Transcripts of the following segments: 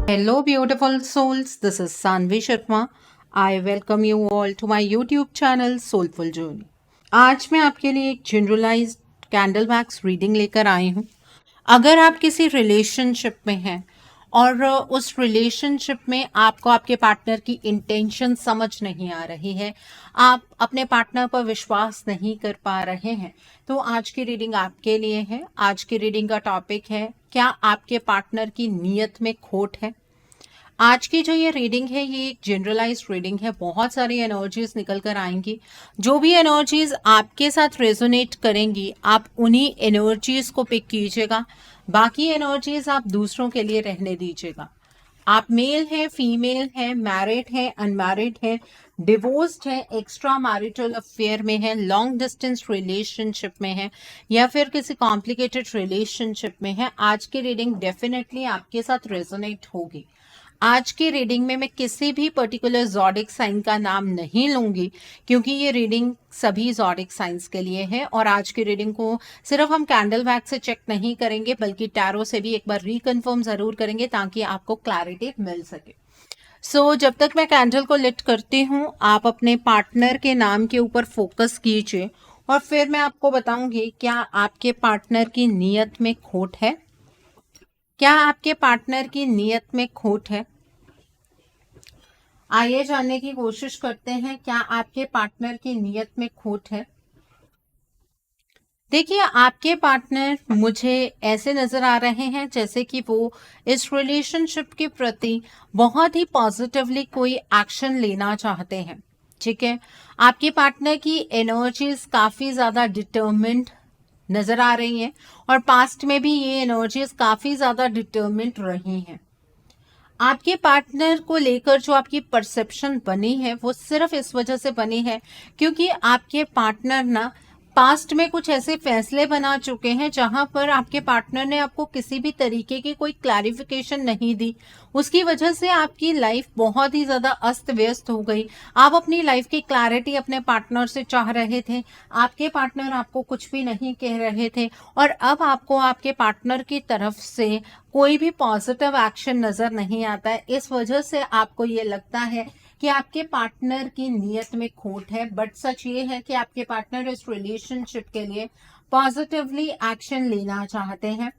Hello, beautiful souls. This is Sanvi Sharma. I welcome you all to my YouTube channel Soulful Journey. आज मैं आपके लिए एक generalised candle wax reading लेकर आई हूँ। अगर आप किसी रिलेशनशिप में हैं और उस रिलेशनशिप में आपको आपके पार्टनर की इंटेंशन समझ नहीं आ रही है, आप अपने पार्टनर पर विश्वास नहीं कर पा रहे हैं, तो आज की रीडिंग आपके लिए है। आज की रीडिंग का टॉपिक है, क्या आपके पार्टनर की नीयत में खोट है। आज की जो ये रीडिंग है, ये एक जनरलाइज्ड रीडिंग है। बहुत सारी एनर्जीज निकल कर आएंगी। जो भी एनर्जीज आपके साथ रेजोनेट करेंगी, आप उन्हीं एनर्जीज को पिक कीजिएगा। बाकी एनर्जीज आप दूसरों के लिए रहने दीजिएगा। आप मेल है, फीमेल है, मैरिड है, अनमैरिड है, डिवोर्स्ड है, एक्स्ट्रा मैरिटल अफेयर में है, लॉन्ग डिस्टेंस रिलेशनशिप में है, या फिर किसी कॉम्प्लिकेटेड रिलेशनशिप में है, आज की रीडिंग डेफिनेटली आपके साथ रेजोनेट होगी। आज की रीडिंग में मैं किसी भी पर्टिकुलर ज़ोडिक साइन का नाम नहीं लूंगी, क्योंकि ये रीडिंग सभी ज़ोडिक साइंस के लिए है। और आज की रीडिंग को सिर्फ हम कैंडल वैक्स से चेक नहीं करेंगे, बल्कि टैरो से भी एक बार रिकन्फर्म ज़रूर करेंगे, ताकि आपको क्लैरिटी मिल सके। जब तक मैं कैंडल को लिट करती हूँ, आप अपने पार्टनर के नाम के ऊपर फोकस कीजिए, और फिर मैं आपको बताऊंगी क्या आपके पार्टनर की नीयत में खोट है। क्या आपके पार्टनर की नीयत में खोट है? आइए जानने की कोशिश करते हैं, क्या आपके पार्टनर की नीयत में खोट है। देखिए, आपके पार्टनर मुझे ऐसे नजर आ रहे हैं जैसे कि वो इस रिलेशनशिप के प्रति बहुत ही पॉजिटिवली कोई एक्शन लेना चाहते हैं। ठीक है, आपके पार्टनर की एनर्जीज काफी ज्यादा डिटर्मिन्ड नजर आ रही हैं, और पास्ट में भी ये एनर्जीज काफी ज्यादा डिटर्मिन्ड रही हैं। आपके पार्टनर को लेकर जो आपकी परसेप्शन बनी है, वो सिर्फ इस वजह से बनी है क्योंकि आपके पार्टनर ना पास्ट में कुछ ऐसे फैसले बना चुके हैं जहां पर आपके पार्टनर ने आपको किसी भी तरीके की कोई क्लैरिफिकेशन नहीं दी। उसकी वजह से आपकी लाइफ बहुत ही ज्यादा अस्त व्यस्त हो गई। आप अपनी लाइफ की क्लैरिटी अपने पार्टनर से चाह रहे थे, आपके पार्टनर आपको कुछ भी नहीं कह रहे थे, और अब आपको आपके पार्टनर की तरफ से कोई भी पॉजिटिव एक्शन नजर नहीं आता है। इस वजह से आपको ये लगता है कि आपके पार्टनर की नीयत में खोट है। बट सच ये है कि आपके पार्टनर इस रिलेशनशिप के लिए पॉजिटिवली एक्शन लेना चाहते हैं।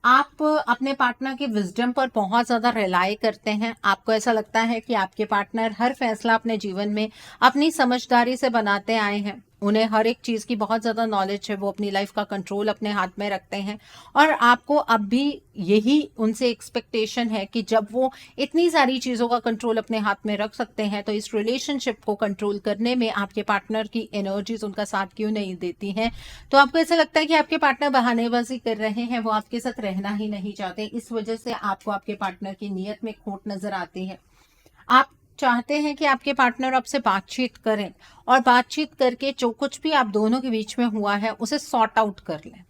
आप अपने पार्टनर के विजडम पर बहुत ज्यादा रिलाई करते हैं। आपको ऐसा लगता है कि आपके पार्टनर हर फैसला अपने जीवन में अपनी समझदारी से बनाते आए हैं। उन्हें हर एक चीज की बहुत ज्यादा नॉलेज है, वो अपनी लाइफ का कंट्रोल अपने हाथ में रखते हैं, और आपको अब भी यही उनसे एक्सपेक्टेशन है कि जब वो इतनी सारी चीजों का कंट्रोल अपने हाथ में रख सकते हैं, तो इस रिलेशनशिप को कंट्रोल करने में आपके पार्टनर की एनर्जीज उनका साथ क्यों नहीं देती हैं। तो आपको ऐसा लगता है कि आपके पार्टनर बहानेबाजी कर रहे हैं, वो आपके साथ रहना ही नहीं चाहते। इस वजह से आपको आपके पार्टनर की नीयत में खोट नजर आती है। आप चाहते हैं कि आपके पार्टनर आपसे बातचीत करें, और बातचीत करके जो कुछ भी आप दोनों के बीच में हुआ है उसे सॉर्ट आउट कर लें,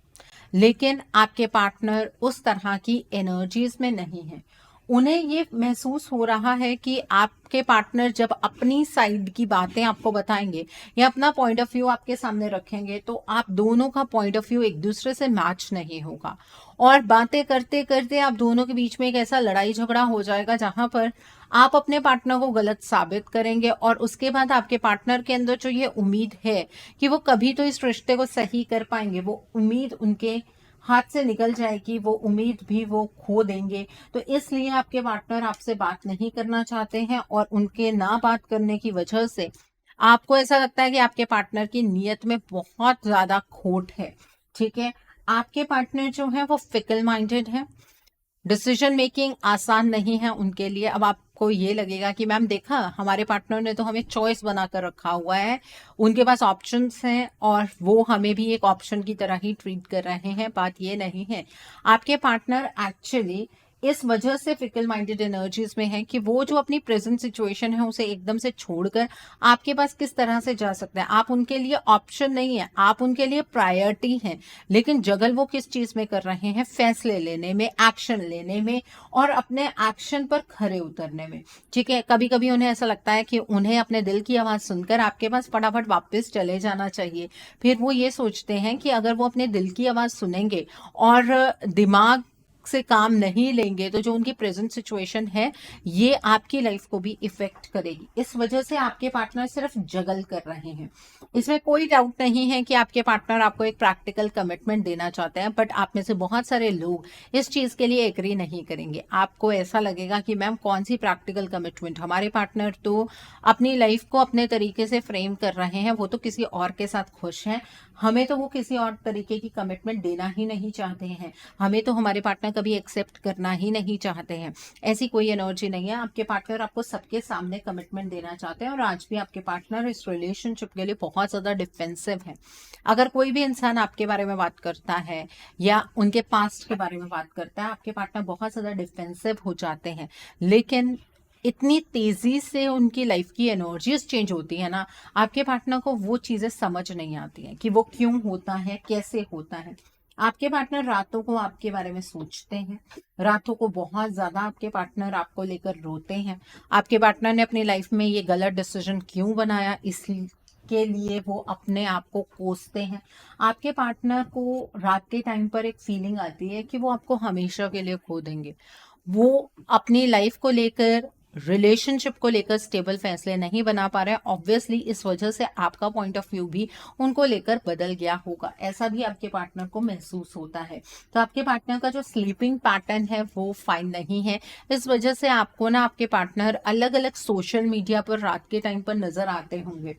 लेकिन आपके पार्टनर उस तरह की एनर्जीज में नहीं है। उन्हें ये महसूस हो रहा है कि आपके पार्टनर जब अपनी साइड की बातें आपको बताएंगे या अपना पॉइंट ऑफ व्यू आपके सामने रखेंगे, तो आप दोनों का पॉइंट ऑफ व्यू एक दूसरे से मैच नहीं होगा, और बातें करते करते आप दोनों के बीच में एक ऐसा लड़ाई झगड़ा हो जाएगा जहां पर आप अपने पार्टनर को गलत साबित करेंगे, और उसके बाद आपके पार्टनर के अंदर जो ये उम्मीद है कि वो कभी तो इस रिश्ते को सही कर पाएंगे, वो उम्मीद उनके हाथ से निकल जाएगी, वो उम्मीद भी वो खो देंगे। तो इसलिए आपके पार्टनर आपसे बात नहीं करना चाहते हैं, और उनके ना बात करने की वजह से आपको ऐसा लगता है कि आपके पार्टनर की नीयत में बहुत ज्यादा खोट है। ठीक है, आपके पार्टनर जो है वो फिकल माइंडेड है, डिसीजन मेकिंग आसान नहीं है उनके लिए। अब आपको ये लगेगा कि मैम देखा, हमारे पार्टनर ने तो हमें चॉइस बनाकर रखा हुआ है, उनके पास ऑप्शंस हैं, और वो हमें भी एक ऑप्शन की तरह ही ट्रीट कर रहे हैं। बात ये नहीं है। आपके पार्टनर एक्चुअली इस वजह से फिकल माइंडेड एनर्जीज में है कि वो जो अपनी प्रेजेंट सिचुएशन है उसे एकदम से छोड़कर आपके पास किस तरह से जा सकते हैं। आप उनके लिए ऑप्शन नहीं है, आप उनके लिए प्रायोरिटी हैं, लेकिन जगल वो किस चीज में कर रहे हैं? फैसले लेने में, एक्शन लेने में, और अपने एक्शन पर खरे उतरने में। ठीक है, कभी कभी उन्हें ऐसा लगता है कि उन्हें अपने दिल की आवाज सुनकर आपके पास फटाफट वापस चले जाना चाहिए। फिर वो ये सोचते हैं कि अगर वो अपने दिल की आवाज सुनेंगे और दिमाग से काम नहीं लेंगे तो जो उनकी प्रेजेंट सिचुएशन है ये आपकी लाइफ को भी इफेक्ट करेगी। इस वजह से आपके पार्टनर सिर्फ जगल कर रहे हैं। इसमें कोई डाउट नहीं है कि आपके पार्टनर आपको एक प्रैक्टिकल कमिटमेंट देना चाहते हैं, बट आप में से बहुत सारे लोग इस चीज के लिए एग्री नहीं करेंगे। आपको ऐसा लगेगा कि मैम कौन सी प्रैक्टिकल कमिटमेंट, हमारे पार्टनर तो अपनी लाइफ को अपने तरीके से फ्रेम कर रहे हैं, वो तो किसी और के साथ खुश हैं, हमें तो वो किसी और तरीके की कमिटमेंट देना ही नहीं चाहते हैं, हमें तो हमारे पार्टनर कभी एक्सेप्ट करना ही नहीं चाहते हैं। ऐसी कोई एनर्जी नहीं है। आपके पार्टनर आपको सबके सामने कमिटमेंट देना चाहते हैं और आज भी आपके पार्टनर इस रिलेशनशिप के लिए बहुत ज्यादा डिफेंसिव है। अगर कोई भी इंसान आपके बारे में बात करता है या उनके पास्ट के बारे में बात करता है, आपके पार्टनर बहुत ज्यादा डिफेंसिव हो जाते हैं। लेकिन इतनी तेजी से उनकी लाइफ की एनर्जीज चेंज होती है ना, आपके पार्टनर को वो चीजें समझ नहीं आती हैं कि वो क्यों होता है, कैसे होता है। आपके पार्टनर रातों को आपके बारे में सोचते हैं, रातों को बहुत ज्यादा आपके पार्टनर आपको लेकर रोते हैं। आपके पार्टनर ने अपनी लाइफ में ये गलत डिसीजन क्यों बनाया, इसके लिए वो अपने आप को कोसते हैं। आपके पार्टनर को रात के टाइम पर एक फीलिंग आती है कि वो आपको हमेशा के लिए खो देंगे। वो अपनी लाइफ को लेकर, रिलेशनशिप को लेकर स्टेबल फैसले नहीं बना पा रहे हैं। ऑब्वियसली इस वजह से आपका पॉइंट ऑफ व्यू भी उनको लेकर बदल गया होगा, ऐसा भी आपके पार्टनर को महसूस होता है। तो आपके पार्टनर का जो स्लीपिंग पैटर्न है वो फाइन नहीं है। इस वजह से आपको ना आपके पार्टनर अलग अलग सोशल मीडिया पर रात के टाइम पर नजर आते होंगे।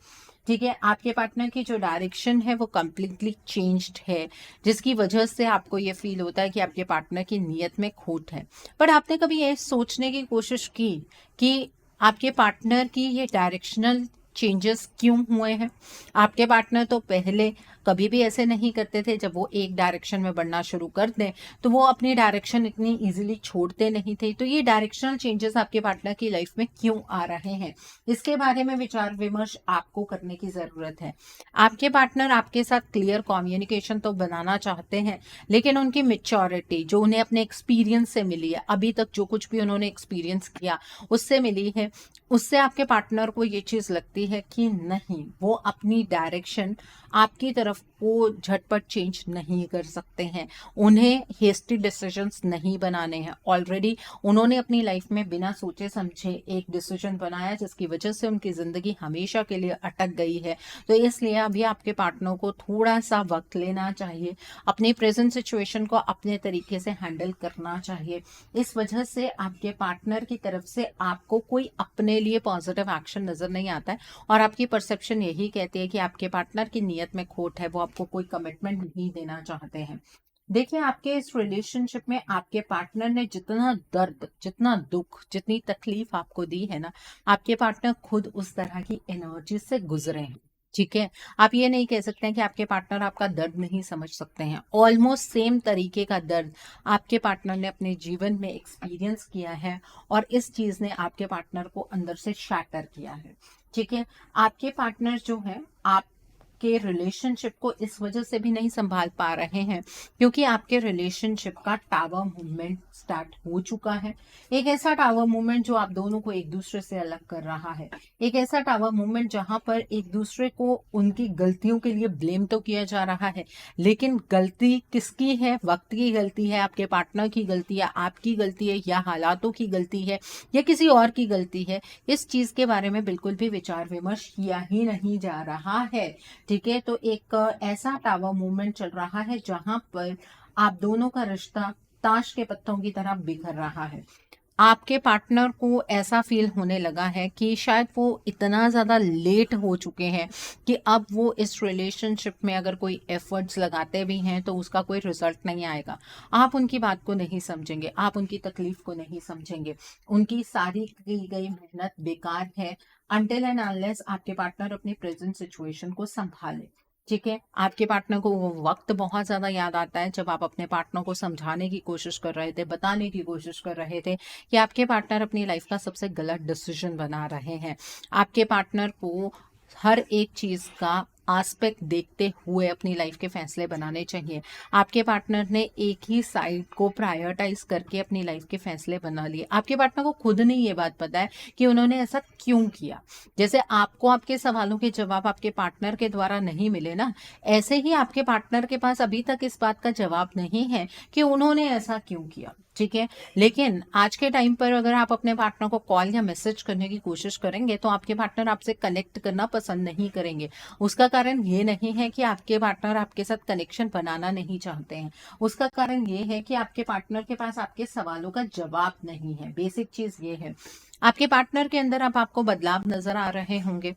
ठीक है, आपके पार्टनर की जो डायरेक्शन है वो कम्प्लीटली चेंज्ड है, जिसकी वजह से आपको ये फील होता है कि आपके पार्टनर की नीयत में खोट है। पर आपने कभी ये सोचने की कोशिश की कि आपके पार्टनर की ये डायरेक्शनल चेंजेस क्यों हुए हैं? आपके पार्टनर तो पहले कभी भी ऐसे नहीं करते थे। जब वो एक डायरेक्शन में बढ़ना शुरू कर दें तो वो अपनी डायरेक्शन इतनी इजीली छोड़ते नहीं थे। तो ये डायरेक्शनल चेंजेस आपके पार्टनर की लाइफ में क्यों आ रहे हैं, इसके बारे में विचार विमर्श आपको करने की जरूरत है। आपके पार्टनर आपके साथ क्लियर कम्युनिकेशन तो बनाना चाहते हैं, लेकिन उनकी मेच्योरिटी जो उन्हें अपने एक्सपीरियंस से मिली है, अभी तक जो कुछ भी उन्होंने एक्सपीरियंस किया उससे मिली है, उससे आपके पार्टनर को ये चीज लगती है कि नहीं, वो अपनी डायरेक्शन आपकी तरफ को झटपट चेंज नहीं कर सकते हैं। उन्हें हेस्टी डिसीजंस नहीं बनाने हैं। ऑलरेडी उन्होंने अपनी लाइफ में बिना सोचे समझे एक डिसीजन बनाया जिसकी वजह से उनकी जिंदगी हमेशा के लिए अटक गई है। तो इसलिए अभी आपके पार्टनर को थोड़ा सा वक्त लेना चाहिए, अपनी प्रेजेंट सिचुएशन को अपने तरीके से हैंडल करना चाहिए। इस वजह से आपके पार्टनर की तरफ से आपको कोई अपने लिए पॉजिटिव एक्शन नजर नहीं आता है और आपकी परसेप्शन यही कहती है कि आपके पार्टनर की नीयत में खोट है, वो आपको कोई कमिटमेंट नहीं देना चाहते हैं। देखिए, आपके इस रिलेशनशिप में आपके पार्टनर ने जितना दर्द, जितना दुख, जितनी तकलीफ आपको दी है ना, आपके पार्टनर खुद उस तरह की एनर्जी से गुजरे हैं। ठीक है, आप ये नहीं कह सकते हैं कि आपके पार्टनर आपका दर्द नहीं समझ सकते हैं। ऑलमोस्ट सेम तरीके का दर्द आपके पार्टनर ने अपने जीवन में एक्सपीरियंस किया है और इस चीज ने आपके पार्टनर को अंदर से शैटर किया है। ठीक है, आपके पार्टनर जो है आपके रिलेशनशिप को इस वजह से भी नहीं संभाल पा रहे हैं क्योंकि आपके रिलेशनशिप का टावर मूवमेंट स्टार्ट हो चुका है। एक ऐसा टावर मूवमेंट जो आप दोनों को एक दूसरे से अलग कर रहा है, एक ऐसा टावर मूवमेंट जहां पर एक दूसरे को उनकी गलतियों के लिए ब्लेम तो किया जा रहा है, लेकिन गलती किसकी है? वक्त की गलती है, आपके पार्टनर की गलती है, आपकी गलती है, या हालातों की गलती है, या किसी और की गलती है? इस चीज के बारे में बिल्कुल भी विचार विमर्श किया ही नहीं जा रहा है। ठीक है, तो एक ऐसा टावर मूवमेंट चल रहा है जहां पर आप दोनों का रिश्ता ताश के पत्तों की तरह बिखर रहा है। आपके पार्टनर को ऐसा फील होने लगा है कि शायद वो इतना ज़्यादा लेट हो चुके हैं कि अब वो इस रिलेशनशिप में अगर कोई एफर्ट्स लगाते भी हैं तो उसका कोई रिजल्ट नहीं आएगा। आप उनकी बात को नहीं समझेंगे, आप उनकी तकलीफ को नहीं समझेंगे, उनकी सारी की गई मेहनत बेकार है अनटिल एंड अनलेस आपके पार्टनर अपनी प्रेजेंट सिचुएशन को संभाले। ठीक है, आपके पार्टनर को वो वक्त बहुत ज्यादा याद आता है जब आप अपने पार्टनर को समझाने की कोशिश कर रहे थे, बताने की कोशिश कर रहे थे कि आपके पार्टनर अपनी लाइफ का सबसे गलत डिसीजन बना रहे हैं। आपके पार्टनर को हर एक चीज का एस्पेक्ट देखते हुए अपनी लाइफ के फैसले बनाने चाहिए। आपके पार्टनर ने एक ही साइड को प्रायोरिटाइज करके अपनी लाइफ के फैसले बना लिए। आपके पार्टनर को खुद नहीं ये बात पता है कि उन्होंने ऐसा क्यों किया। जैसे आपको आपके सवालों के जवाब आपके पार्टनर के द्वारा नहीं मिले ना, ऐसे ही आपके पार्टनर के पास अभी तक इस बात का जवाब नहीं है कि उन्होंने ऐसा क्यों किया। ठीक है, लेकिन आज के टाइम पर अगर आप अपने पार्टनर को कॉल या मैसेज करने की कोशिश करेंगे तो आपके पार्टनर आपसे कनेक्ट करना पसंद नहीं करेंगे। उसका कारण ये नहीं है कि आपके पार्टनर आपके साथ कनेक्शन बनाना नहीं चाहते हैं, उसका कारण ये है कि आपके पार्टनर के पास आपके सवालों का जवाब नहीं है। बेसिक चीज ये है। आपके पार्टनर के अंदर अब आपको बदलाव नजर आ रहे होंगे,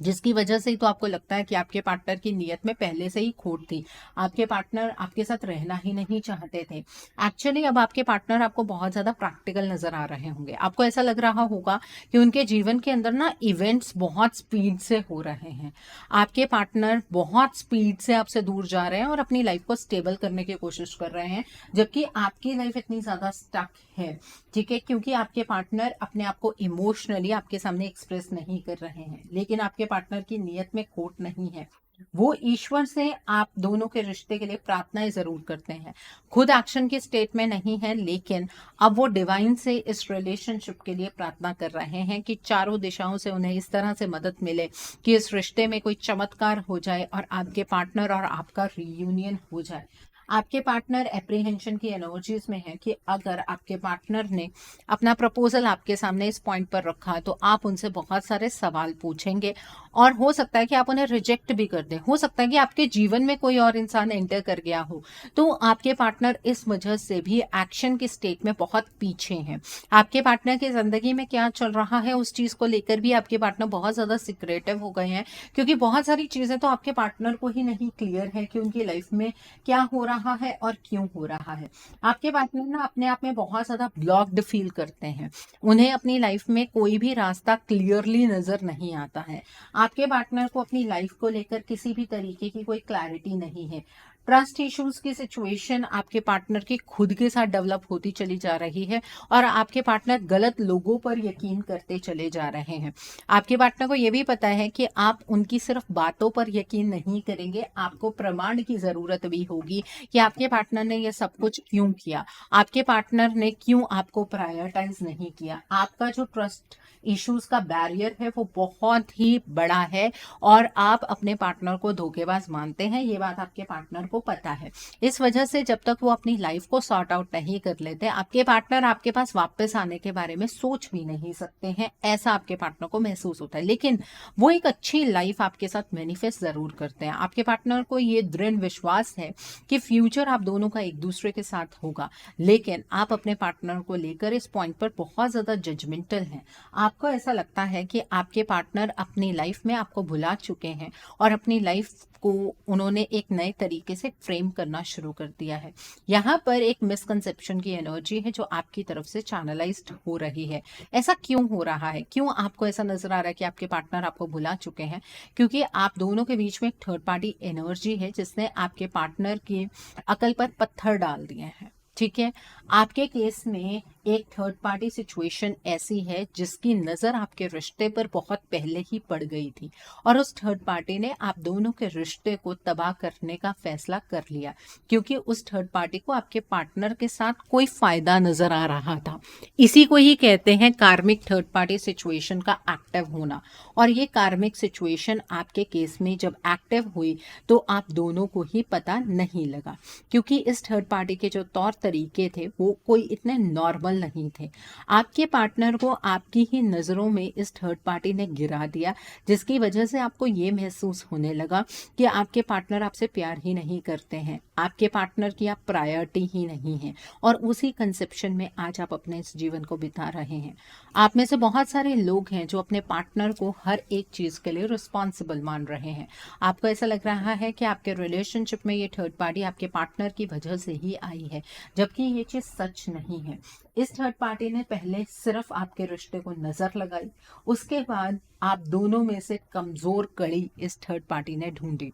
जिसकी वजह से ही तो आपको लगता है कि आपके पार्टनर की नीयत में पहले से ही खोट थी। आपके पार्टनर आपके साथ रहना ही नहीं चाहते थे। एक्चुअली अब आपके पार्टनर आपको बहुत ज्यादा प्रैक्टिकल नजर आ रहे होंगे। आपको ऐसा लग रहा होगा कि उनके जीवन के अंदर ना इवेंट्स बहुत स्पीड से हो रहे हैं। आपके पार्टनर बहुत स्पीड से आपसे दूर जा रहे हैं और अपनी लाइफ को स्टेबल करने की कोशिश कर रहे हैं, जबकि आपकी लाइफ इतनी ज्यादा स्टक है। ठीक है, क्योंकि आपके पार्टनर अपने आप को इमोशनली आपके सामने एक्सप्रेस नहीं कर रहे हैं। लेकिन आपके पार्टनर की नीयत में खोट नहीं है। वो ईश्वर से आप दोनों के रिश्ते के लिए प्रार्थनाएं जरूर करते हैं। खुद एक्शन की स्टेट में नहीं है, लेकिन अब वो डिवाइन से इस रिलेशनशिप के लिए प्रार्थना कर रहे हैं कि चारों दिशाओं से उन्हें इस तरह से मदद मिले कि इस रिश्ते में कोई चमत्कार हो जाए और आपके पार्टनर और आपका रियूनियन हो जाए। आपके पार्टनर एप्रीहेंशन की एनर्जीज में है कि अगर आपके पार्टनर ने अपना प्रपोजल आपके सामने इस पॉइंट पर रखा तो आप उनसे बहुत सारे सवाल पूछेंगे और हो सकता है कि आप उन्हें रिजेक्ट भी कर दें। हो सकता है कि आपके जीवन में कोई और इंसान एंटर कर गया हो, तो आपके पार्टनर इस वजह से भी एक्शन की स्टेट में बहुत पीछे हैं। आपके पार्टनर की जिंदगी में क्या चल रहा है उस चीज को लेकर भी आपके पार्टनर बहुत ज्यादा सिक्रेटिव हो गए हैं, क्योंकि बहुत सारी चीजें तो आपके पार्टनर को ही नहीं क्लियर है कि उनकी लाइफ में क्या हो रहा है और क्यों हो रहा है। आपके पार्टनर ना अपने आप में बहुत ज्यादा ब्लॉक्ड फील करते हैं। उन्हें अपनी लाइफ में कोई भी रास्ता क्लियरली नजर नहीं आता है। आपके पार्टनर को अपनी लाइफ को लेकर किसी भी तरीके की कोई क्लैरिटी नहीं है। ट्रस्ट इश्यूज की सिचुएशन आपके पार्टनर की खुद के साथ डेवलप होती चली जा रही है और आपके पार्टनर गलत लोगों पर यकीन करते चले जा रहे हैं। आपके पार्टनर को यह भी पता है कि आप उनकी सिर्फ बातों पर यकीन नहीं करेंगे, आपको प्रमाण की जरूरत भी होगी कि आपके पार्टनर ने यह सब कुछ क्यों किया, आपके पार्टनर ने क्यों आपको प्रायोरिटाइज नहीं किया। आपका जो ट्रस्ट इश्यूज का बैरियर है वो बहुत ही बड़ा है और आप अपने पार्टनर को धोखेबाज मानते हैं, ये बात आपके पार्टनर को पता है। इस वजह से जब तक वो अपनी लाइफ को सॉर्ट आउट नहीं कर लेते, आपके पार्टनर आपके पास वापस आने के बारे में सोच भी नहीं सकते हैं, ऐसा आपके पार्टनर को महसूस होता है। लेकिन वो एक अच्छी लाइफ आपके साथ मैनिफेस्ट जरूर करते हैं। आपके पार्टनर को ये दृढ़ विश्वास है कि फ्यूचर आप दोनों का एक दूसरे के साथ होगा, लेकिन आप अपने पार्टनर को लेकर इस पॉइंट पर बहुत ज्यादा जजमेंटल हैं। आपको ऐसा लगता है कि आपके पार्टनर अपनी लाइफ में आपको भुला चुके हैं और अपनी लाइफ को उन्होंने एक नए तरीके से फ्रेम करना शुरू कर दिया है। यहाँ पर एक मिसकंसेप्शन की एनर्जी है जो आपकी तरफ से चैनलाइज्ड हो रही है। ऐसा क्यों हो रहा है, क्यों आपको ऐसा नजर आ रहा है कि आपके पार्टनर आपको भुला चुके हैं? क्योंकि आप दोनों के बीच में एक थर्ड पार्टी एनर्जी है जिसने आपके पार्टनर की अकल पर पत्थर डाल दिए हैं। ठीक है, आपके केस में एक थर्ड पार्टी सिचुएशन ऐसी है जिसकी नजर आपके रिश्ते पर बहुत पहले ही पड़ गई थी और उस थर्ड पार्टी ने आप दोनों के रिश्ते को तबाह करने का फैसला कर लिया, क्योंकि उस थर्ड पार्टी को आपके पार्टनर के साथ कोई फायदा नजर आ रहा था। इसी को ही कहते हैं कार्मिक थर्ड पार्टी सिचुएशन का एक्टिव होना। और ये कार्मिक सिचुएशन आपके केस में जब एक्टिव हुई तो आप दोनों को ही पता नहीं लगा, क्योंकि इस थर्ड पार्टी के जो तौर तरीके थे वो कोई इतने नॉर्मल नहीं थे। आपके पार्टनर को आपकी ही नजरों में इस थर्ड पार्टी ने गिरा दिया, जिसकी वजह से आपको ये महसूस होने लगा कि आपके पार्टनर आपसे प्यार ही नहीं करते हैं, आपके पार्टनर की आप प्रायोरिटी ही नहीं है। और उसी कंसेप्शन में आज आप अपने इस जीवन को बिता रहे हैं। आप में से बहुत सारे लोग हैं जो अपने पार्टनर को हर एक चीज के लिए रिस्पॉन्सिबल मान रहे हैं। आपको ऐसा लग रहा है कि आपके रिलेशनशिप में ये थर्ड पार्टी आपके पार्टनर की वजह से ही आई है, जबकि ये चीज सच नहीं है। इस थर्ड पार्टी ने पहले सिर्फ आपके रिश्ते को नजर लगाई, उसके बाद आप दोनों में से कमजोर कड़ी इस थर्ड पार्टी ने ढूंढी।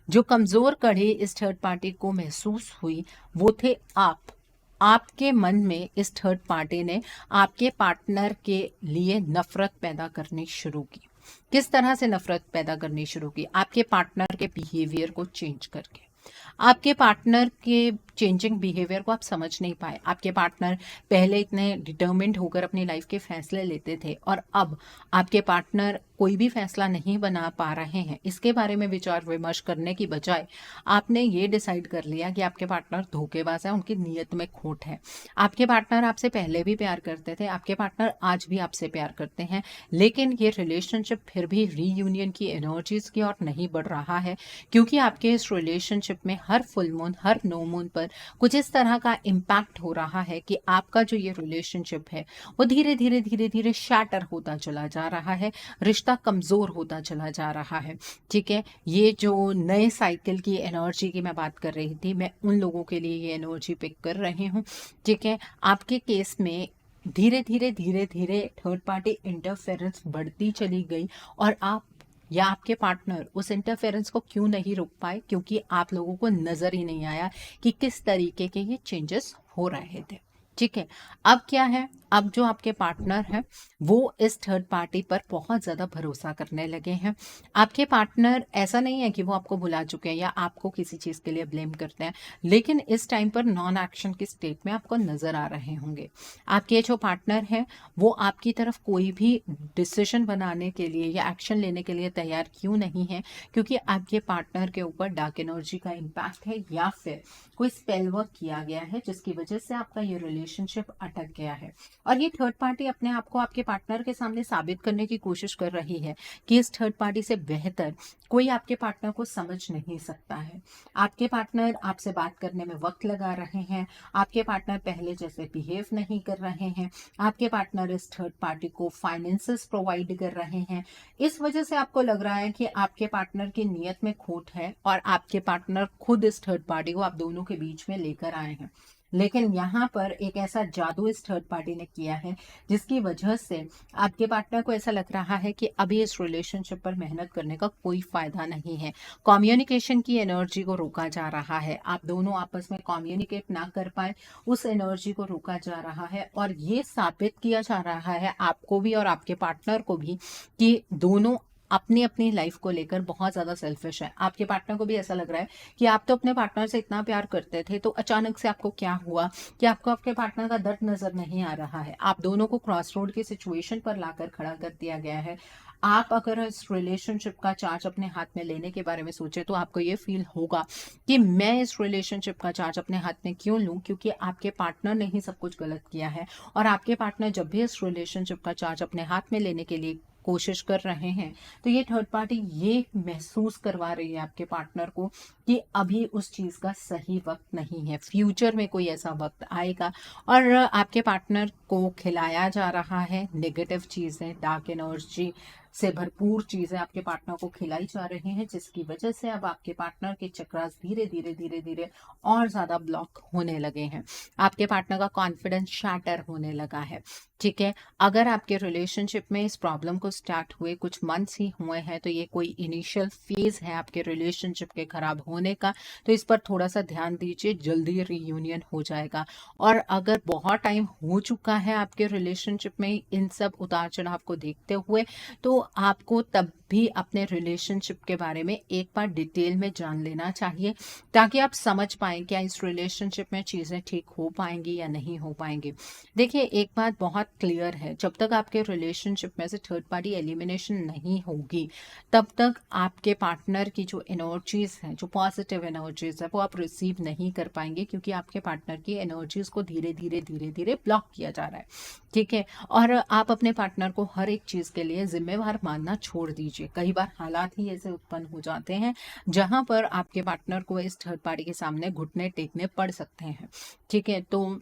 जो कमजोर कड़ी इस थर्ड पार्टी को महसूस हुई वो थे आप। आपके मन में इस थर्ड पार्टी ने आपके पार्टनर के लिए नफरत पैदा करनी शुरू की। किस तरह से नफरत पैदा करनी शुरू की? आपके पार्टनर के बिहेवियर को चेंज करके। आपके पार्टनर के चेंजिंग बिहेवियर को आप समझ नहीं पाए। आपके पार्टनर पहले इतने डिटर्मिन्ड होकर अपनी लाइफ के फैसले लेते थे और अब आपके पार्टनर कोई भी फैसला नहीं बना पा रहे हैं। इसके बारे में विचार विमर्श करने की बजाय आपने ये डिसाइड कर लिया कि आपके पार्टनर धोखेबाज है, उनकी नीयत में खोट है। आपके पार्टनर आपसे पहले भी प्यार करते थे, आपके पार्टनर आज भी आपसे प्यार करते हैं, लेकिन ये रिलेशनशिप फिर भी रीयूनियन की एनर्जीज की ओर नहीं बढ़ रहा है, क्योंकि आपके इस रिलेशनशिप में हर फुल मून, हर नो मून पर कुछ इस तरह का इम्पैक्ट हो रहा है कि आपका जो ये रिलेशनशिप है वो धीरे धीरे धीरे धीरे शैटर होता चला जा रहा है, रिश्ता कमजोर होता चला जा रहा है। ठीक है, ये जो नए साइकिल की एनर्जी की मैं बात कर रही थी, मैं उन लोगों के लिए ये एनर्जी पिक कर रही हूँ। ठीक है, आपके केस में धीरे धीरे धीरे धीरे थर्ड पार्टी इंटरफेरेंस बढ़ती चली गई और आप या आपके पार्टनर उस इंटरफेरेंस को क्यों नहीं रोक पाए? क्योंकि आप लोगों को नजर ही नहीं आया कि किस तरीके के ये चेंजेस हो रहे थे। ठीक है, अब क्या है, अब जो आपके पार्टनर है वो इस थर्ड पार्टी पर बहुत ज़्यादा भरोसा करने लगे हैं। आपके पार्टनर ऐसा नहीं है कि वो आपको भुला चुके हैं या आपको किसी चीज़ के लिए ब्लेम करते हैं, लेकिन इस टाइम पर नॉन एक्शन की स्टेट में आपको नज़र आ रहे होंगे। आपके जो पार्टनर हैं वो आपकी तरफ कोई भी डिसीजन बनाने के लिए या एक्शन लेने के लिए तैयार क्यों नहीं है? क्योंकि आपके पार्टनर के ऊपर डार्क एनर्जी का इम्पैक्ट है या फिर कोई स्पेल वर्क किया गया है जिसकी वजह से आपका ये रिलेशनशिप अटक गया है। और ये थर्ड पार्टी अपने आप को आपके पार्टनर के सामने साबित करने की कोशिश कर रही है कि इस थर्ड पार्टी से बेहतर कोई आपके पार्टनर को समझ नहीं सकता है। आपके पार्टनर आपसे बात करने में वक्त लगा रहे हैं, आपके पार्टनर पहले जैसे बिहेव नहीं कर रहे हैं, आपके पार्टनर इस थर्ड पार्टी को फाइनेंसेस प्रोवाइड कर रहे हैं। इस वजह से आपको लग रहा है कि आपके पार्टनर की नीयत में खोट है और आपके पार्टनर खुद इस थर्ड पार्टी को आप दोनों के बीच में लेकर आए हैं। लेकिन यहाँ पर एक ऐसा जादू इस थर्ड पार्टी ने किया है जिसकी वजह से आपके पार्टनर को ऐसा लग रहा है कि अभी इस रिलेशनशिप पर मेहनत करने का कोई फायदा नहीं है। कम्युनिकेशन की एनर्जी को रोका जा रहा है, आप दोनों आपस में कम्युनिकेट ना कर पाए उस एनर्जी को रोका जा रहा है और ये साबित किया जा रहा है आपको भी और आपके पार्टनर को भी कि दोनों अपनी अपनी लाइफ को लेकर बहुत ज़्यादा सेल्फिश है। आपके पार्टनर को भी ऐसा लग रहा है कि आप तो अपने पार्टनर से इतना प्यार करते थे, तो अचानक से आपको क्या हुआ कि आपको आपके पार्टनर का दर्द नजर नहीं आ रहा है। आप दोनों को क्रॉस रोड की सिचुएशन पर लाकर खड़ा कर दिया गया है। आप अगर इस रिलेशनशिप का चार्ज अपने हाथ में लेने के बारे में सोचे तो आपको ये फील होगा कि मैं इस रिलेशनशिप का चार्ज अपने हाथ में क्यों लूं, क्योंकि आपके पार्टनर ने ही सब कुछ गलत किया है। और आपके पार्टनर जब भी इस रिलेशनशिप का चार्ज अपने हाथ में लेने के लिए कोशिश कर रहे हैं तो ये थर्ड पार्टी ये महसूस करवा रही है आपके पार्टनर को कि अभी उस चीज का सही वक्त नहीं है, फ्यूचर में कोई ऐसा वक्त आएगा। और आपके पार्टनर को खिलाया जा रहा है नेगेटिव चीजें, डार्क एनर्जी से भरपूर चीजें आपके पार्टनर को खिलाई जा रही हैं, जिसकी वजह से अब आपके पार्टनर के चक्रास धीरे धीरे धीरे धीरे और ज्यादा ब्लॉक होने लगे हैं। आपके पार्टनर का कॉन्फिडेंस शैटर होने लगा है। ठीक है, अगर आपके रिलेशनशिप में इस प्रॉब्लम को स्टार्ट हुए कुछ मंथ्स ही हुए हैं तो ये कोई इनिशियल फेज है आपके रिलेशनशिप के खराब होने का, तो इस पर थोड़ा सा ध्यान दीजिए, जल्दी रीयूनियन हो जाएगा। और अगर बहुत टाइम हो चुका है आपके रिलेशनशिप में इन सब उतार चढ़ाव को देखते हुए, तो आपको तब भी अपने रिलेशनशिप के बारे में एक बार डिटेल में जान लेना चाहिए ताकि आप समझ पाएं क्या इस रिलेशनशिप में चीज़ें ठीक हो पाएंगी या नहीं हो पाएंगी। देखिए, एक बात बहुत क्लियर है, जब तक आपके रिलेशनशिप में से थर्ड पार्टी एलिमिनेशन नहीं होगी तब तक आपके पार्टनर की जो एनर्जीज हैं, जो पॉजिटिव एनर्जीज है, वो आप रिसीव नहीं कर पाएंगे, क्योंकि आपके पार्टनर की एनर्जीज को धीरे धीरे धीरे धीरे ब्लॉक किया जा रहा है। ठीक है, और आप अपने पार्टनर को हर एक चीज के लिए जिम्मेवार मानना छोड़ दीजिए। कई बार हालात ही ऐसे उत्पन्न हो जाते हैं जहां पर आपके पार्टनर को इस थर्ड पार्टी के सामने घुटने टेकने पड़ सकते हैं। ठीक है, तो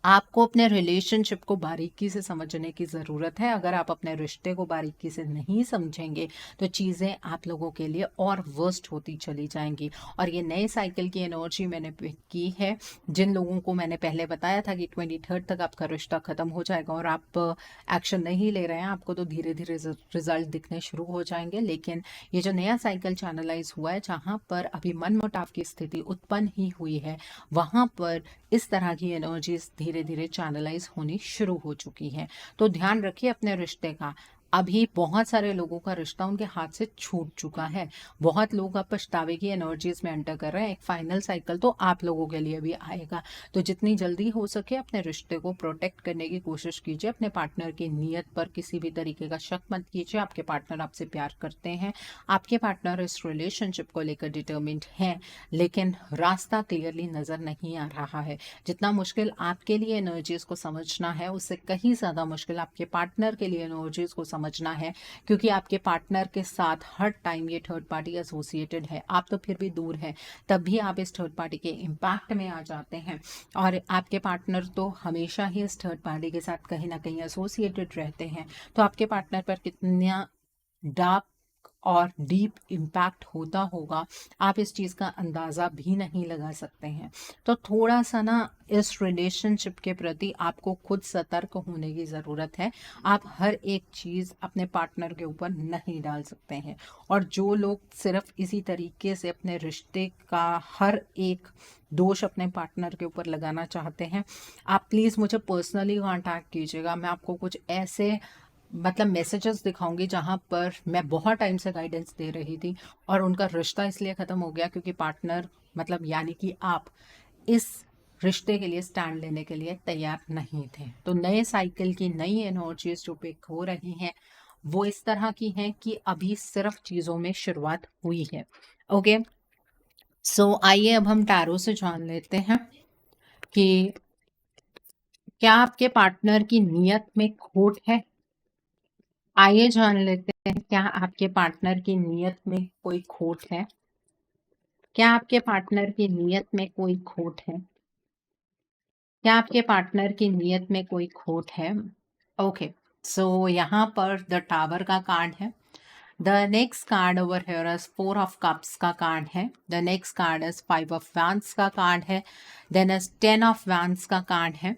आपको अपने रिलेशनशिप को बारीकी से समझने की ज़रूरत है। अगर आप अपने रिश्ते को बारीकी से नहीं समझेंगे तो चीज़ें आप लोगों के लिए और वर्स्ट होती चली जाएंगी। और ये नए साइकिल की एनर्जी मैंने पिक की है। जिन लोगों को मैंने पहले बताया था कि 23 तक आपका रिश्ता ख़त्म हो जाएगा और आप एक्शन नहीं ले रहे हैं, आपको तो धीरे धीरे रिजल्ट दिखने शुरू हो जाएंगे। लेकिन ये जो नया साइकिल चैनलाइज हुआ है, जहाँ पर अभी मनमुटाव की स्थिति उत्पन्न ही हुई है, वहाँ पर इस तरह की एनर्जीज धीरे धीरे चैनलाइज होनी शुरू हो चुकी है। तो ध्यान रखिए अपने रिश्ते का, अभी बहुत सारे लोगों का रिश्ता उनके हाथ से छूट चुका है। बहुत लोग अब पछतावे की एनर्जीज में एंटर कर रहे हैं। एक फाइनल साइकिल तो आप लोगों के लिए भी आएगा। तो जितनी जल्दी हो सके अपने रिश्ते को प्रोटेक्ट करने की कोशिश कीजिए। अपने पार्टनर की नीयत पर किसी भी तरीके का शक मत कीजिए। आपके पार्टनर आपसे प्यार करते हैं, आपके पार्टनर इस रिलेशनशिप को लेकर डिटर्मिन्ड हैं, लेकिन रास्ता क्लियरली नजर नहीं आ रहा है। जितना मुश्किल आपके लिए एनर्जीज को समझना है, उससे कहीं ज्यादा मुश्किल आपके पार्टनर के लिए एनर्जीज को समझना है, क्योंकि आपके पार्टनर के साथ हर टाइम ये थर्ड पार्टी एसोसिएटेड है। आप तो फिर भी दूर हैं, तब भी आप इस थर्ड पार्टी के इम्पैक्ट में आ जाते हैं। और आपके पार्टनर तो हमेशा ही इस थर्ड पार्टी के साथ कहीं ना कहीं एसोसिएटेड रहते हैं। तो आपके पार्टनर पर कितना डार्क और डीप इम्पैक्ट होता होगा, आप इस चीज़ का अंदाज़ा भी नहीं लगा सकते हैं। तो थोड़ा सा ना इस रिलेशनशिप के प्रति आपको खुद सतर्क होने की ज़रूरत है। आप हर एक चीज़ अपने पार्टनर के ऊपर नहीं डाल सकते हैं। और जो लोग सिर्फ इसी तरीके से अपने रिश्ते का हर एक दोष अपने पार्टनर के ऊपर लगाना चाहते हैं, आप प्लीज़ मुझे पर्सनली कांटेक्ट कीजिएगा। मैं आपको कुछ ऐसे मैसेजेस दिखाऊंगी जहां पर मैं बहुत टाइम से गाइडेंस दे रही थी और उनका रिश्ता इसलिए ख़त्म हो गया क्योंकि पार्टनर यानी कि आप इस रिश्ते के लिए स्टैंड लेने के लिए तैयार नहीं थे। तो नए साइकिल की नई एनर्जीज जो पिक हो रही हैं वो इस तरह की हैं कि अभी सिर्फ चीज़ों में शुरुआत हुई है। ओके, सो आइए अब हम टैरो से जान लेते हैं कि क्या आपके पार्टनर की नीयत में खोट है। आइए जान लेते हैं, क्या आपके पार्टनर की नीयत में कोई खोट है। क्या आपके पार्टनर की नीयत में कोई खोट है। क्या आपके पार्टनर की नीयत में कोई खोट है। ओके, सो यहाँ पर द टावर का कार्ड है। The next card over here is 4 of cups का कार्ड है। The next card is 5 of wands का कार्ड है। देन इज 10 ऑफ वैंड्स का कार्ड है।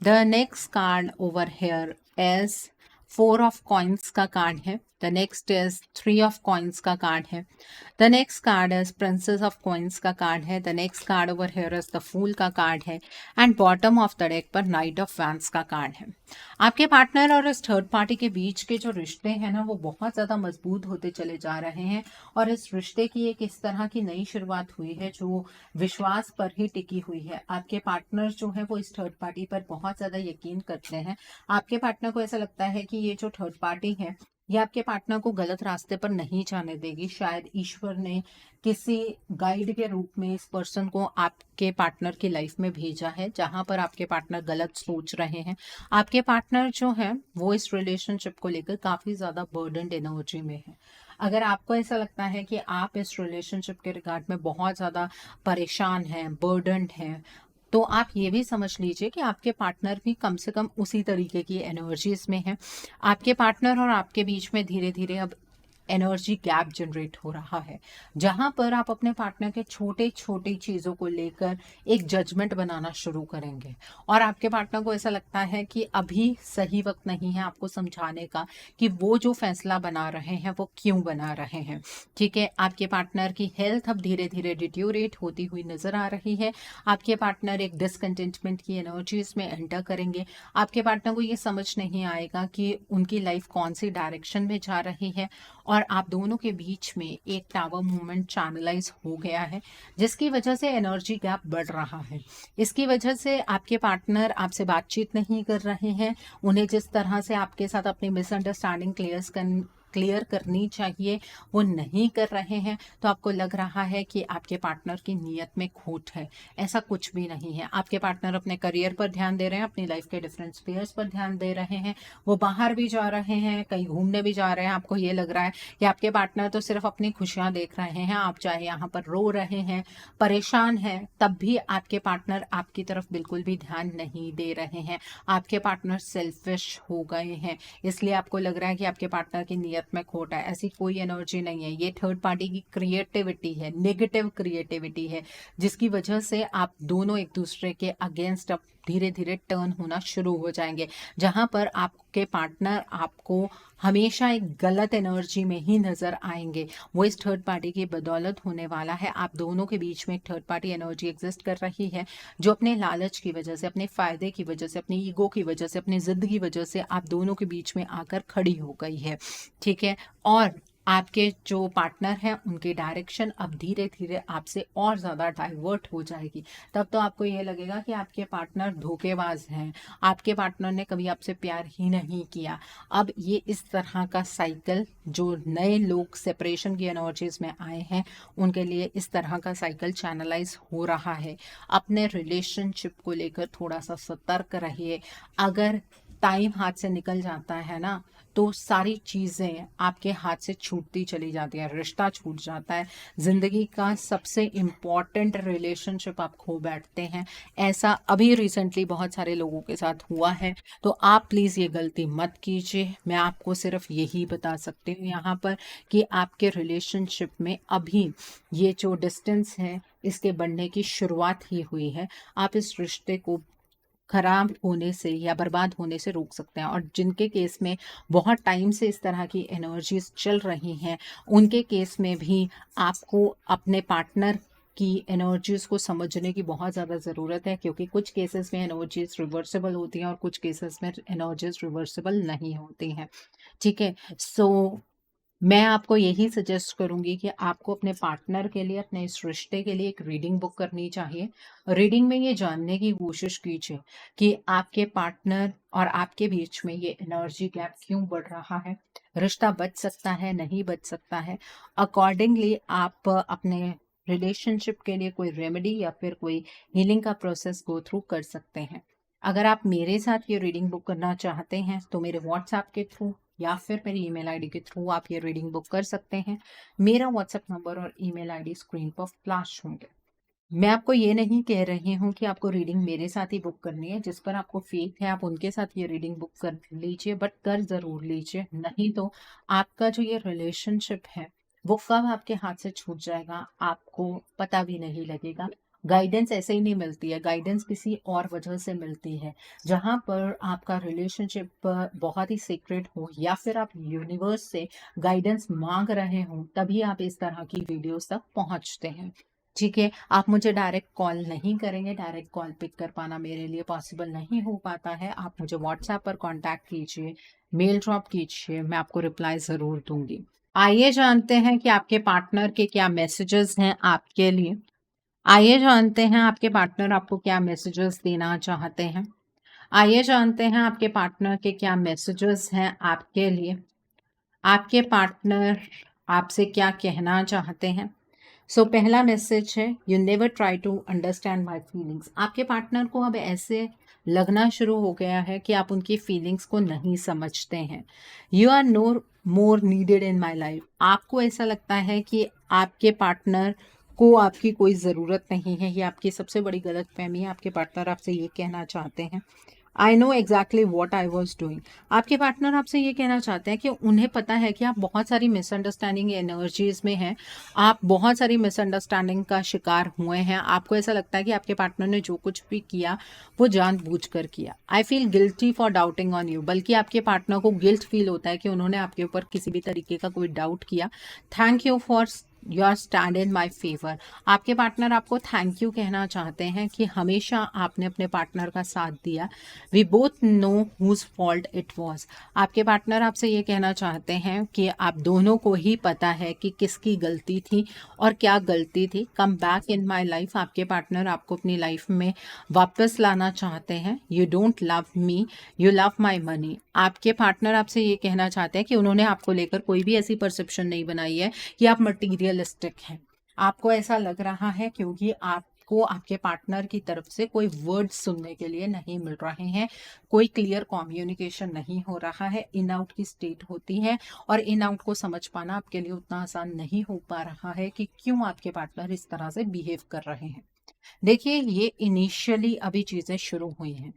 The next card over here is 4 of coins का card है। The next is 3 of coins का card है। The next card is princess of coins का card है। The next card over here is the fool का card है। And bottom of the deck पर knight of wands का card है। आपके पार्टनर और इस थर्ड पार्टी के बीच के जो रिश्ते हैं ना, वो बहुत ज़्यादा मजबूत होते चले जा रहे हैं। और इस रिश्ते की एक इस तरह की नई शुरुआत हुई है जो विश्वास पर ही टिकी हुई है। आपके पार्टनर जो है वो इस थर्ड पार्टी पर बहुत ज़्यादा यकीन करते हैं। आपके पार्टनर को ऐसा लगता है कि ये जो थर्ड पार्टी है ये आपके पार्टनर को गलत रास्ते पर नहीं जाने देगी। शायद ईश्वर ने किसी गाइड के रूप में इस पर्सन को आपके पार्टनर की लाइफ में भेजा है जहां पर आपके पार्टनर गलत सोच रहे हैं। आपके पार्टनर जो है वो इस रिलेशनशिप को लेकर काफी ज्यादा बर्डनड एनर्जी में है। अगर आपको ऐसा लगता है कि आप इस रिलेशनशिप के रिगार्ड में बहुत ज्यादा परेशान हैं, बर्डनड हैं, तो आप ये भी समझ लीजिए कि आपके पार्टनर भी कम से कम उसी तरीके की एनर्जीज में है। आपके पार्टनर और आपके बीच में धीरे धीरे अब एनर्जी गैप जनरेट हो रहा है, जहां पर आप अपने पार्टनर के छोटे छोटे चीज़ों को लेकर एक जजमेंट बनाना शुरू करेंगे। और आपके पार्टनर को ऐसा लगता है कि अभी सही वक्त नहीं है आपको समझाने का कि वो जो फैसला बना रहे हैं वो क्यों बना रहे हैं। ठीक है, आपके पार्टनर की हेल्थ अब धीरे धीरे डिट्योरेट होती हुई नजर आ रही है। आपके पार्टनर एक डिसकंटेंटमेंट की एनर्जीज में एंटर करेंगे। आपके पार्टनर को ये समझ नहीं आएगा कि उनकी लाइफ कौन सी डायरेक्शन में जा रही है। और आप दोनों के बीच में एक टावर मूवमेंट चैनलाइज हो गया है, जिसकी वजह से एनर्जी गैप बढ़ रहा है। इसकी वजह से आपके पार्टनर आपसे बातचीत नहीं कर रहे हैं। उन्हें जिस तरह से आपके साथ अपनी मिसअंडरस्टैंडिंग क्लियर करनी चाहिए वो नहीं कर रहे हैं। तो आपको लग रहा है कि आपके पार्टनर की नीयत में खोट है। ऐसा कुछ भी नहीं है। आपके पार्टनर अपने करियर पर ध्यान दे रहे हैं, अपनी लाइफ के डिफरेंट स्पेयर्स पर ध्यान दे रहे हैं। वो बाहर भी जा रहे हैं, कहीं घूमने भी जा रहे हैं। आपको ये लग रहा है कि आपके पार्टनर तो सिर्फ अपनी खुशियां देख रहे हैं। आप चाहे यहाँ पर रो रहे हैं, परेशान हैं, तब भी आपके पार्टनर आपकी तरफ बिल्कुल भी ध्यान नहीं दे रहे हैं। आपके पार्टनर सेल्फिश हो गए हैं, इसलिए आपको लग रहा है कि आपके पार्टनर की नीयत में खोट है। ऐसी कोई एनर्जी नहीं है। ये थर्ड पार्टी की क्रिएटिविटी है, नेगेटिव क्रिएटिविटी है, जिसकी वजह से आप दोनों एक दूसरे के अगेंस्ट अब धीरे धीरे टर्न होना शुरू हो जाएंगे, जहां पर आपके पार्टनर आपको हमेशा एक गलत एनर्जी में ही नजर आएंगे। वो इस थर्ड पार्टी की बदौलत होने वाला है। आप दोनों के बीच में एक थर्ड पार्टी एनर्जी एग्जिस्ट कर रही है, जो अपने लालच की वजह से, अपने फायदे की वजह से, अपनी ईगो की वजह से, अपनी जिद की वजह से आप दोनों के बीच में आकर खड़ी हो गई है। ठीक है। और आपके जो पार्टनर हैं उनकी डायरेक्शन अब धीरे धीरे आपसे और ज़्यादा डाइवर्ट हो जाएगी। तब तो आपको ये लगेगा कि आपके पार्टनर धोखेबाज हैं, आपके पार्टनर ने कभी आपसे प्यार ही नहीं किया। अब ये इस तरह का साइकिल, जो नए लोग सेपरेशन की एनर्जीज में आए हैं उनके लिए इस तरह का साइकिल चैनलाइज हो रहा है। अपने रिलेशनशिप को लेकर थोड़ा सा सतर्क रहिए। अगर टाइम हाथ से निकल जाता है ना, तो सारी चीज़ें आपके हाथ से छूटती चली जाती है, रिश्ता छूट जाता है, ज़िंदगी का सबसे इम्पॉर्टेंट रिलेशनशिप आप खो बैठते हैं। ऐसा अभी रिसेंटली बहुत सारे लोगों के साथ हुआ है। तो आप प्लीज़ ये गलती मत कीजिए। मैं आपको सिर्फ यही बता सकती हूँ यहाँ पर कि आपके रिलेशनशिप में अभी ये जो डिस्टेंस है इसके बढ़ने की शुरुआत ही हुई है। आप इस रिश्ते को खराब होने से या बर्बाद होने से रोक सकते हैं। और जिनके केस में बहुत टाइम से इस तरह की एनर्जीज चल रही हैं, उनके केस में भी आपको अपने पार्टनर की एनर्जीज को समझने की बहुत ज़्यादा ज़रूरत है, क्योंकि कुछ केसेस में एनर्जीज रिवर्सिबल होती हैं और कुछ केसेस में एनर्जीज रिवर्सिबल नहीं होती हैं। ठीक है। सो मैं आपको यही सजेस्ट करूंगी कि आपको अपने पार्टनर के लिए, अपने इस रिश्ते के लिए एक रीडिंग बुक करनी चाहिए। रीडिंग में ये जानने की कोशिश कीजिए कि आपके पार्टनर और आपके बीच में ये एनर्जी गैप क्यों बढ़ रहा है, रिश्ता बच सकता है, नहीं बच सकता है। अकॉर्डिंगली आप अपने रिलेशनशिप के लिए कोई रेमेडी या फिर कोई हीलिंग का प्रोसेस गो थ्रू कर सकते हैं। अगर आप मेरे साथ ये रीडिंग बुक करना चाहते हैं तो मेरे व्हाट्सएप के थ्रू या फिर मेरी ईमेल आईडी के थ्रू आप ये रीडिंग बुक कर सकते हैं। मेरा व्हाट्सएप नंबर और ईमेल आईडी स्क्रीन पर फ्लैश होंगे। मैं आपको ये नहीं कह रही हूँ कि आपको रीडिंग मेरे साथ ही बुक करनी है। जिस पर आपको फेथ है आप उनके साथ ये रीडिंग बुक कर लीजिए, बट कर ज़रूर लीजिए, नहीं तो आपका जो ये रिलेशनशिप है वो कब आपके हाथ से छूट जाएगा आपको पता भी नहीं लगेगा। गाइडेंस ऐसे ही नहीं मिलती है, गाइडेंस किसी और वजह से मिलती है। जहाँ पर आपका रिलेशनशिप बहुत ही सीक्रेट हो या फिर आप यूनिवर्स से गाइडेंस मांग रहे हो, तभी आप इस तरह की वीडियोस तक पहुँचते हैं। ठीक है। आप मुझे डायरेक्ट कॉल नहीं करेंगे, डायरेक्ट कॉल पिक कर पाना मेरे लिए पॉसिबल नहीं हो पाता है। आप मुझे व्हाट्सएप पर कांटेक्ट कीजिए, मेल ड्रॉप कीजिए, मैं आपको रिप्लाई ज़रूर दूंगी। आइए जानते हैं कि आपके पार्टनर के क्या मैसेजेस हैं आपके लिए। आइए जानते हैं आपके पार्टनर आपको क्या मैसेजेस देना चाहते हैं। आइए जानते हैं आपके पार्टनर के क्या मैसेजेस हैं आपके लिए। आपके पार्टनर आपसे क्या कहना चाहते हैं। पहला मैसेज है, you never try to understand my feelings. आपके पार्टनर को अब ऐसे लगना शुरू हो गया है कि आप उनकी फीलिंग्स को नहीं समझते हैं। You are no more needed in my life. आपको ऐसा लगता है कि आपके पार्टनर को आपकी कोई ज़रूरत नहीं है। ये आपकी सबसे बड़ी गलतफहमी है। आपके पार्टनर आपसे ये कहना चाहते हैं, I know exactly what I was doing. आपके पार्टनर आपसे ये कहना चाहते हैं कि उन्हें पता है कि आप बहुत सारी मिसअंडरस्टैंडिंग एनर्जीज में हैं, आप बहुत सारी मिसअंडरस्टैंडिंग का शिकार हुए हैं। आपको ऐसा लगता है कि आपके पार्टनर ने जो कुछ भी किया वो जानबूझकर किया। I feel guilty for doubting on you. बल्कि आपके पार्टनर को गिल्ट फील होता है कि उन्होंने आपके ऊपर किसी भी तरीके का कोई डाउट किया। Thank you for your stand in my favour. आपके पार्टनर आपको थैंक यू कहना चाहते हैं कि हमेशा आपने अपने पार्टनर का साथ दिया। We both know whose fault it was. आपके पार्टनर आपसे ये कहना चाहते हैं कि आप दोनों को ही पता है कि किसकी गलती थी और क्या गलती थी। Come back in my life. आपके पार्टनर आपको अपनी लाइफ में वापस लाना चाहते हैं। You don't love me, you love my money. आपके पार्टनर आपसे ये कहना चाहते हैं कि उन्होंने आपको लेकर कोई भी ऐसी परसेप्शन नहीं बनाई है कि आप मटीरियलिस्टिक हैं। आपको ऐसा लग रहा है क्योंकि आपको आपके पार्टनर की तरफ से कोई वर्ड सुनने के लिए नहीं मिल रहे हैं, कोई क्लियर कम्युनिकेशन नहीं हो रहा है, इन आउट की स्टेट होती है और इन आउट को समझ पाना आपके लिए उतना आसान नहीं हो पा रहा है कि क्यों आपके पार्टनर इस तरह से बिहेव कर रहे हैं। देखिए, ये इनिशियली अभी चीज़ें शुरू हुई हैं।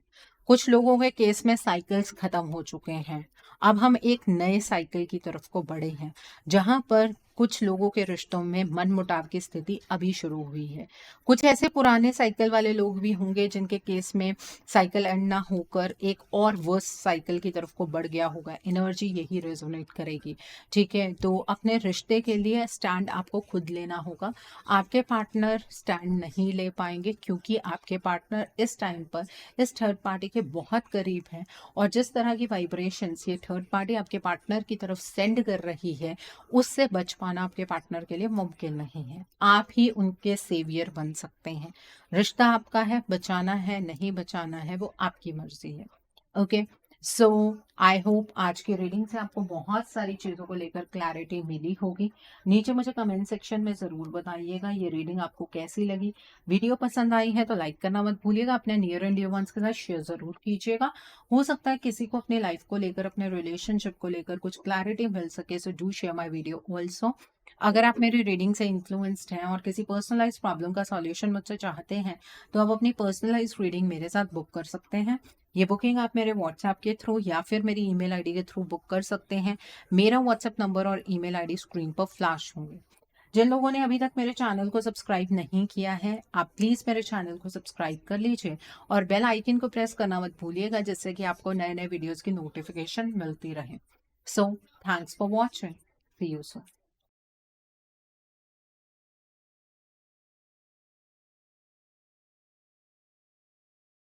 कुछ लोगों के केस में साइकिल्स खत्म हो चुके हैं। अब हम एक नए साइकिल की तरफ को बढ़े हैं, जहां पर कुछ लोगों के रिश्तों में मनमुटाव की स्थिति अभी शुरू हुई है। कुछ ऐसे पुराने साइकिल वाले लोग भी होंगे जिनके केस में साइकिल एंड ना होकर एक और वर्स साइकिल की तरफ को बढ़ गया होगा। एनर्जी यही रेजोनेट करेगी। ठीक है, तो अपने रिश्ते के लिए स्टैंड आपको खुद लेना होगा। आपके पार्टनर स्टैंड नहीं ले पाएंगे क्योंकि आपके पार्टनर इस टाइम पर इस थर्ड पार्टी के बहुत करीब है, और जिस तरह की वाइब्रेशंस ये थर्ड पार्टी आपके पार्टनर की तरफ सेंड कर रही है, उससे बच पाना आपके पार्टनर के लिए मुमकिन नहीं है। आप ही उनके सेवियर बन सकते हैं। रिश्ता आपका है, बचाना है नहीं बचाना है वो आपकी मर्जी है। ओके, सो आई होप आज की रीडिंग से आपको बहुत सारी चीज़ों को लेकर क्लैरिटी मिली होगी। नीचे मुझे कमेंट सेक्शन में ज़रूर बताइएगा ये रीडिंग आपको कैसी लगी। वीडियो पसंद आई है तो लाइक करना मत भूलिएगा। अपने नियर एंड डियर वंस के साथ शेयर ज़रूर कीजिएगा। हो सकता है किसी को अपने लाइफ को लेकर, अपने रिलेशनशिप को लेकर कुछ क्लैरिटी मिल सके, so do share my video also. अगर आप मेरी रीडिंग से इन्फ्लुएंस्ड हैं और किसी पर्सनलाइज प्रॉब्लम का सॉल्यूशन मुझसे चाहते हैं तो आप अपनी पर्सनलाइज रीडिंग मेरे साथ बुक कर सकते हैं। ये बुकिंग आप मेरे व्हाट्सएप के थ्रू या फिर मेरी ईमेल आईडी के थ्रू बुक कर सकते हैं। मेरा व्हाट्सएप नंबर और ईमेल आईडी स्क्रीन पर फ्लैश होंगे। जिन लोगों ने अभी तक मेरे चैनल को सब्सक्राइब नहीं किया है, आप प्लीज़ मेरे चैनल को सब्सक्राइब कर लीजिए और बेल आइकन को प्रेस करना मत भूलिएगा, जिससे कि आपको नए नए वीडियोज़ की नोटिफिकेशन मिलती रहे। So thanks for watching, see you soon.